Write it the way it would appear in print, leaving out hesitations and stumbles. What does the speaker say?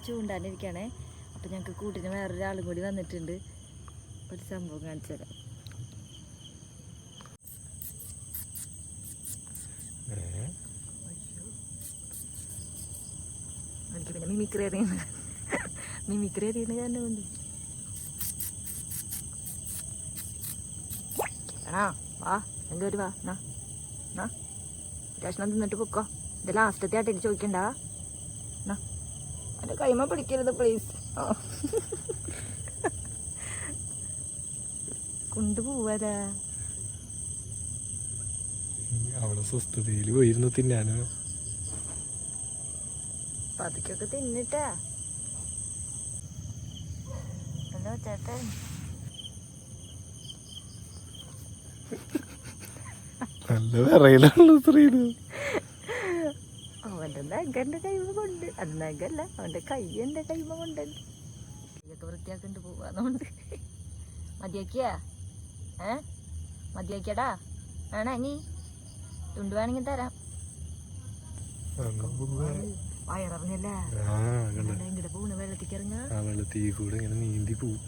ചൂണ്ടാനിരിക്കണേ. അപ്പം ഞങ്ങൾക്ക് കൂട്ടിന് വേറൊരാളും കൂടി വന്നിട്ടുണ്ട്. ഒരു സംഭവം കാണിച്ചു തരാം. എനിക്ക് പിന്നെ മിമിക്രി അറിയുന്ന കാരണം കൊണ്ട് ആ വാ എൻ്റെ ഒരു വാ എന്നാ കഷ്ണം തിന്നിട്ട് പൊക്കോ. ഇത് ലാസ്റ്റത്തെ ആയിട്ട് ചോദിക്കണ്ട. എന്നാ എൻ്റെ കൈമ പിടിക്കരുത് പ്ലീസ്. കൊണ്ടുപോവാതാ അവിടെ സ്വസ്ഥതയിൽ പോയിരുന്നു തിന്നാനോ. പതുക്കൊക്കെ തിന്നിട്ടാ. ഹലോ ചേട്ടൻ. നല്ല വിറയിലാണല്ലോ സ്ത്രീന്. അവൻ്റെ നഗൻ്റെ കൈമ കൊണ്ട്, അത് നഗല്ല, അവൻ്റെ കൈ എൻ്റെ കൈമ കൊണ്ടല്ലേ. കൈയൊക്കെ വൃത്തിയാക്കിണ്ട് പോവാന്നുകൊണ്ട് മതിയാക്കിയാ മതിയാക്കിയടാ. വേണേ നീ തുണ്ട് വേണമെങ്കിൽ തരാം. വയറിഞ്ഞല്ലേ ഇങ്ങോട്ട് പോണ വെള്ളത്തിക്ക് ഇറങ്ങാ. വെള്ളത്തിൽ കൂടെ ഇങ്ങനെ നീന്തി പോവും.